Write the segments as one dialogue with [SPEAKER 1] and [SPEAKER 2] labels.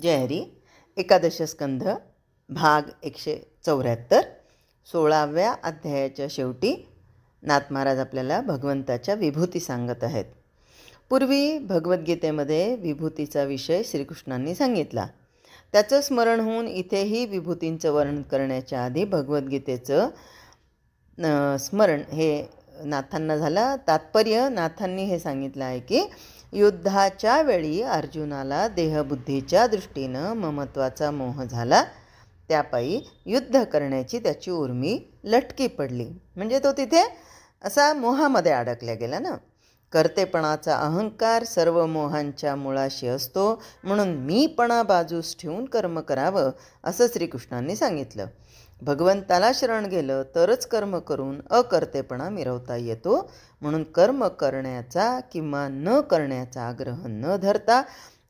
[SPEAKER 1] जय हरी. एकादश स्कंध भाग 174. 16व्या अध्यायाच्या शेवटी नाथ महाराज आपल्याला भगवंताच्या विभूती सांगत आहेत. पूर्वी भगवद्गीतेमध्ये विभूतीचा विषय श्रीकृष्णांनी सांगितला. त्याचं स्मरण होऊन इथेही विभूतींचं वर्णन करण्याच्या आधी भगवद्गीतेचं स्मरण हे नाथांना झालं. तात्पर्य नाथांनी हे सांगितलं आहे की युद्धाच्या वेळी अर्जुनाला देहबुद्धीच्या दृष्टीनं ममत्वाचा मोह झाला. त्यापायी युद्ध करण्याची त्याची उर्मी लटकी पडली. म्हणजे तो तिथे असा मोहामध्ये अडकल्या गेला ना. कर्तेपणाचा अहंकार सर्व मोहांच्या मुळाशी असतो, म्हणून मीपणा बाजूस ठेवून कर्म करावं असं श्रीकृष्णांनी सांगितलं. भगवंताला शरण गेलं तरच कर्म करून अकर्तेपणा मिरवता येतो. म्हणून कर्म करण्याचा किंवा न करण्याचा आग्रह न धरता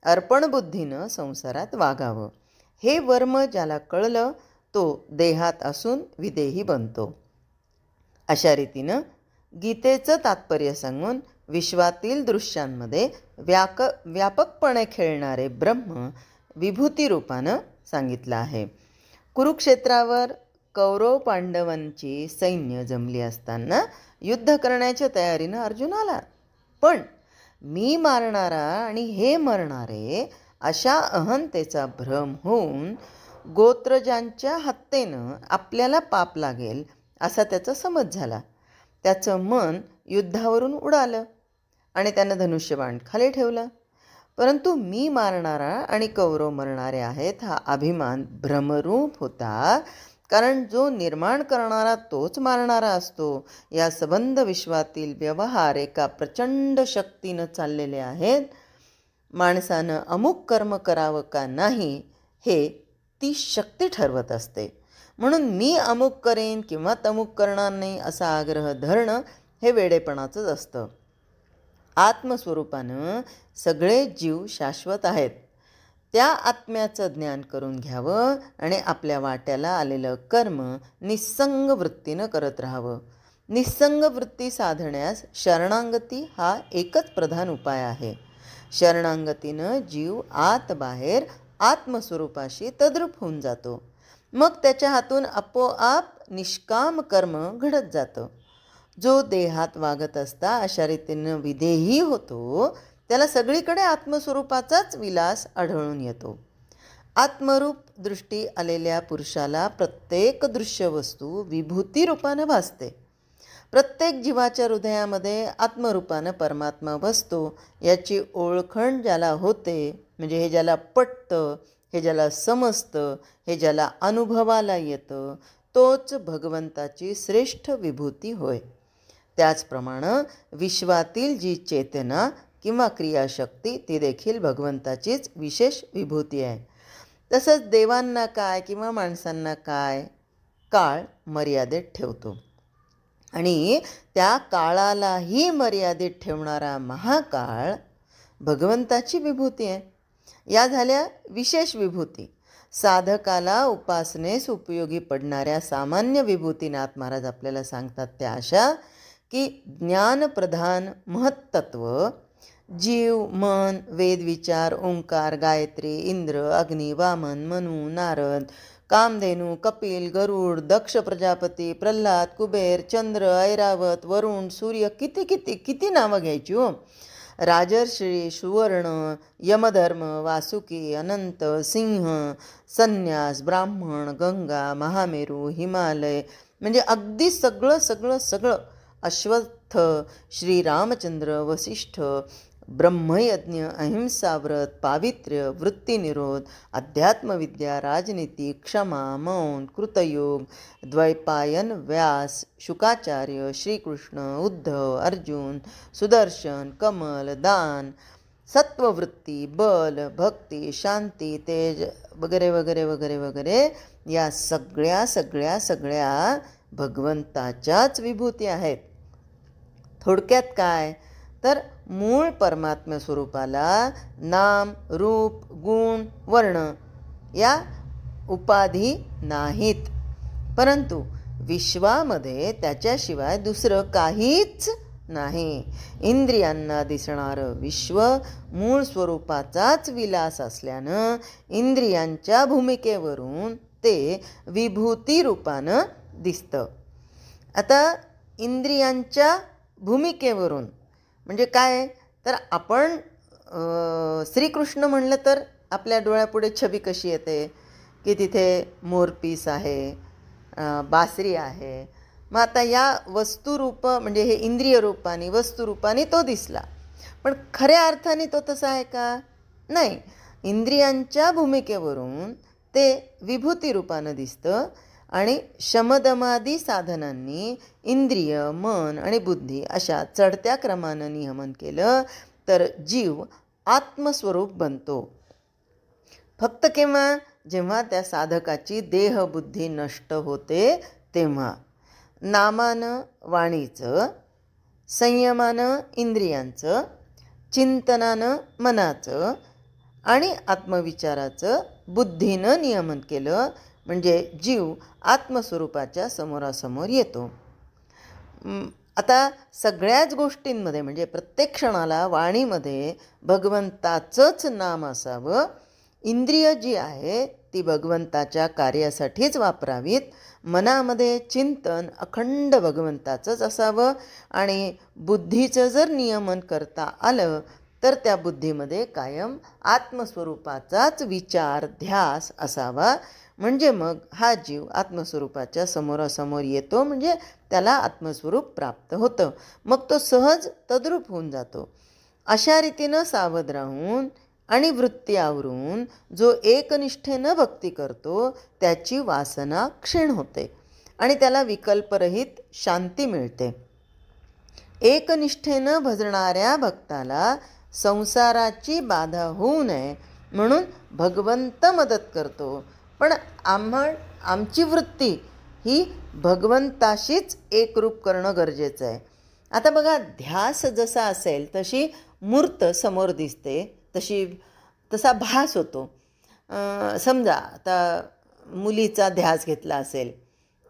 [SPEAKER 1] अर्पणबुद्धीनं संसारात वागावं. हे वर्म ज्याला कळलं तो देहात असून विदेही बनतो. अशा रीतीनं गीतेचं तात्पर्य सांगून विश्वातील दृश्यांमध्ये व्यापकपणे खेळणारे ब्रह्म विभूती रूपानं सांगितलं आहे. कुरुक्षेत्रावर कौरव पांडवांची सैन्य जमली असताना युद्ध करण्याच्या तयारीनं अर्जुन आला. पण मी मारणारा आणि हे मरणारे अशा अहंतेचा भ्रम होऊन गोत्रजांच्या हत्येनं आपल्याला पाप लागेल असा त्याचा समज झाला. त्याचं मन युद्धावरून उडालं आणि त्यानं धनुष्यबाण खाली ठेवलं. परंतु मी मारणारा आणि कौरव मरणारे आहेत हा अभिमान भ्रमरूप होता. कारण जो निर्माण करणारा तोच मारणारा असतो. या सबंध विश्वातील व्यवहार एका प्रचंड शक्तीनं चाललेले आहेत. माणसानं अमुक कर्म करावं का नाही हे ती शक्ती ठरवत असते. म्हणून मी अमुक करेन किंवा तमुक करणार नाही असा आग्रह धरणं हे वेडेपणाचंच असतं. आत्मस्वरूपानं सगळे जीव शाश्वत आहेत. त्या आत्म्याचं ज्ञान करून घ्यावं आणि आपल्या वाट्याला आलेलं कर्म निस्संग वृत्तीनं करत राहावं. निस्संग वृत्ती साधण्यास शरणागती हा एकच प्रधान उपाय आहे. शरणागतीनं जीव आत बाहेर आत्मस्वरूपाशी तद्रूप होऊन जातो. मग त्याच्या हातून आपोआप निष्काम कर्म घडत जातं. जो देहात वागत असता अशा रीतीनं विदेही होतो त्याला सगळीकडे आत्मस्वरूपाचाच विलास आढळून येतो. आत्मरूप दृष्टी आलेल्या पुरुषाला प्रत्येक दृश्यवस्तू विभूती रूपानं भासते. प्रत्येक जीवाच्या हृदयामध्ये आत्मरूपानं परमात्मा बसतो. याची ओळखण ज्याला होते, म्हणजे हे ज्याला पटतं, हे ज्याला समजतं, हे ज्याला अनुभवाला येतं, तोच भगवंताची श्रेष्ठ विभूती होय. त्याचप्रमाणे विश्वातील जी चेतना किंवा क्रियाशक्ती ती देखील भगवंताचीच विशेष विभूती आहे. तसंच देवांना काय किंवा माणसांना काय काळ मर्यादेत ठेवतो आणि त्या काळालाही मर्यादेत ठेवणारा महाकाळ भगवंताची विभूती आहे. या झाल्या विशेष विभूती. साधकाला उपासनेस उपयोगी पडणाऱ्या सामान्य विभूती नाथ महाराज आपल्याला सांगतात त्या अशा की ज्ञानप्रधान महत्त्व जीव, मन, वेदविचार, ओंकार, गायत्री, इंद्र, अग्नी, वामन, मनु, नारद, कामधेनू, कपिल, गरुड, दक्ष प्रजापती, प्रल्हाद, कुबेर, चंद्र, ऐरावत, वरुण, सूर्य, किती किती किती नावं घ्यायची हो. राजर्षी, सुवर्ण, यमधर्म, वासुकी, अनंत, सिंह, संन्यास, ब्राह्मण, गंगा, महामेरू, हिमालय, म्हणजे अगदी सगळं सगळं सगळं. अश्वत्थ, श्रीरामचंद्र, वसिष्ठ, ब्रह्मयज्ञ, अहिंसाव्रत, पावित्र्य, वृत्तीनिरोध, अध्यात्मविद्या, राजनीती, क्षमा, मौन, कृतयोग, द्वैपायन, व्यास, शुकाचार्य, श्रीकृष्ण, उद्धव, अर्जुन, सुदर्शन, कमल, दान, सत्ववृत्ती, बल, भक्ती, शांती, तेज वगैरे वगैरे वगैरे वगैरे. या सगळ्या सगळ्या सगळ्या भगवंताच्याच विभूती आहेत. थोडक्यात काय तर मूळ परमात्मा स्वरूपाला नाम, रूप, गुण, वर्ण या उपाधी नाहीत. परंतु विश्वामध्ये त्याच्याशिवाय दुसरं काहीच नाही. इंद्रियांना दिसणारं विश्व मूळ स्वरूपाचाच विलास असल्यानं इंद्रियांच्या भूमिकेवरून ते विभूती रूपानं दिसतं. आता इंद्रियांच्या भूमिकेवरून म्हणजे काय, तर आपण श्रीकृष्ण म्हणलं तर आपल्या डोळ्यापुढे छबी कशी येते की तिथे मोरपीस आहे, बासरी आहे. मग आता या वस्तुरूप म्हणजे हे इंद्रिय रूपाने वस्तुरूपाने तो दिसला, पण खऱ्या अर्थाने तो तसा आहे का? नाही. इंद्रियांच्या भूमिकेवरून ते विभूती रूपानं दिसतं आणि शमदमादी साधनांनी इंद्रिय, मन आणि बुद्धी अशा चढत्या क्रमानं नियमन केलं तर जीव आत्मस्वरूप बनतो. फक्त केव्हा? जेव्हा त्या साधकाची देहबुद्धी नष्ट होते तेव्हा. नामानं वाणीचं, संयमानं इंद्रियांचं, चिंतनानं मनाचं आणि आत्मविचाराचं बुद्धीनं नियमन केलं म्हणजे जीव आत्मस्वरूपाच्या समोरासमोर येतो. आता सगळ्याच गोष्टींमध्ये म्हणजे प्रत्येक क्षणाला वाणीमध्ये भगवंताचंच नाम असावं. इंद्रिय जी आहे ती भगवंताच्या कार्यासाठीच वापरावीत. मनामध्ये चिंतन अखंड भगवंताचंच असावं आणि बुद्धीचं जर नियमन करता आलं तर त्या बुद्धीमध्ये कायम आत्मस्वरूपाचाच विचार ध्यास असावा. म्हणजे मग हा जीव आत्मस्वरूपाच्या समोरासमोर येतो, म्हणजे त्याला आत्मस्वरूप प्राप्त होतं. मग तो सहज तद्रूप होऊन जातो. अशा रीतीनं सावध राहून आणि वृत्ती आवरून जो एकनिष्ठेनं भक्ती करतो त्याची वासना क्षीण होते आणि त्याला विकल्परहित शांती मिळते. एकनिष्ठेनं भजणाऱ्या भक्ताला संसाराची बाधा होऊ नये म्हणून भगवंत मदत करतो. पण आमची वृत्ती ही भगवंताशीच एकरूप करणं गरजेचं आहे. आता बघा, ध्यास जसा असेल तशी मूर्त समोर दिसते, तसा भास होतो. समजा आता मुलीचा ध्यास घेतला असेल,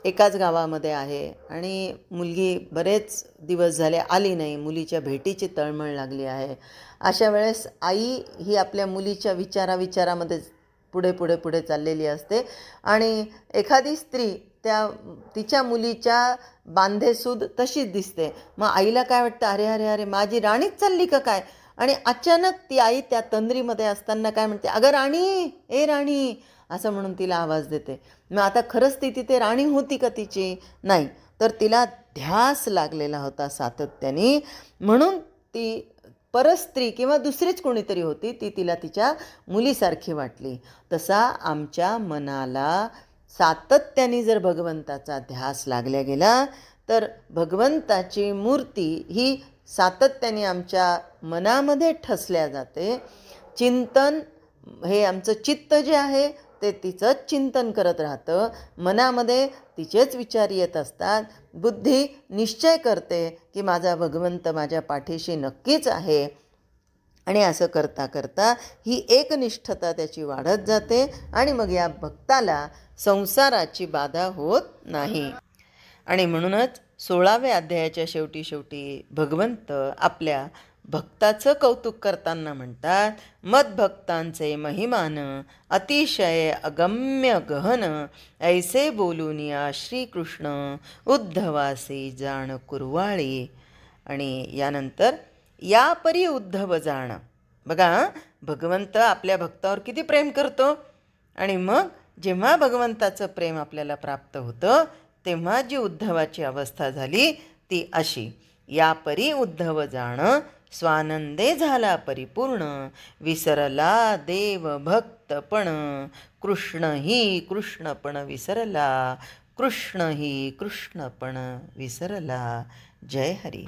[SPEAKER 1] एकाच गावामध्ये आहे आणि मुलगी बरेच दिवस झाले आली नाही, मुलीच्या भेटीची तळमळ लागली आहे. अशा वेळेस आई ही आपल्या मुलीच्या विचारामध्ये पुढे चाललेली असते आणि एखादी स्त्री तिच्या मुलीच्या बांधेसूद तशीच दिसते. मग आईला काय वाटतं, अरे अरे अरे माझी राणीच चालली का काय? आणि अचानक ती आई त्या तंद्रीमध्ये असताना काय म्हणते, अगं राणी, ए राणी, असं म्हणून तिला आवाज देते. मग आता खरंच ती तिथे राणी होती का तिची? नाही, तर तिला ध्यास लागलेला होता सातत्याने, म्हणून ती परस्त्री किंवा दुसरीच कोणीतरी होती, ती तिला तिच्या मुलीसारखी वाटली. तसा आमच्या मनाला सातत्याने जर भगवंताचा ध्यास लागल्या गेला तर भगवंताची मूर्ती ही सातत्याने आमच्या मनामध्ये ठसल्या जाते. चिंतन हे आमचं चित्त जे आहे ते तिचंच चिंतन करत राहतं, मनामध्ये तिचेच विचार येत असतात. बुद्धी निश्चय करते की माझा भगवंत माझ्या पाठीशी नक्कीच आहे आणि असं करता करता ही एकनिष्ठता त्याची वाढत जाते आणि मग या भक्ताला संसाराची बाधा होत नाही. आणि म्हणूनच 16व्या अध्यायाच्या शेवटी भगवंत आपल्या भक्ताचं कौतुक करताना म्हणतात, मद्भक्तांचे महिमान अतिशय अगम्य गहन, ऐसे बोलूनिया श्रीकृष्ण उद्धवासे जाण कुरवाळे. आणि यानंतर यापरी उद्धव जाण. बघा, भगवंत आपल्या भक्तावर किती प्रेम करतो आणि मग जेव्हा भगवंताचं प्रेम आपल्याला प्राप्त होतं तेव्हा जी उद्धवाची अवस्था झाली ती अशी, यापरी उद्धव जाण स्वानंदे झाला परिपूर्ण, विसरला देव भक्तपण, कृष्ण ही कृष्णपण विसरला, कृष्ण ही कृष्णपण विसरला. जय हरी.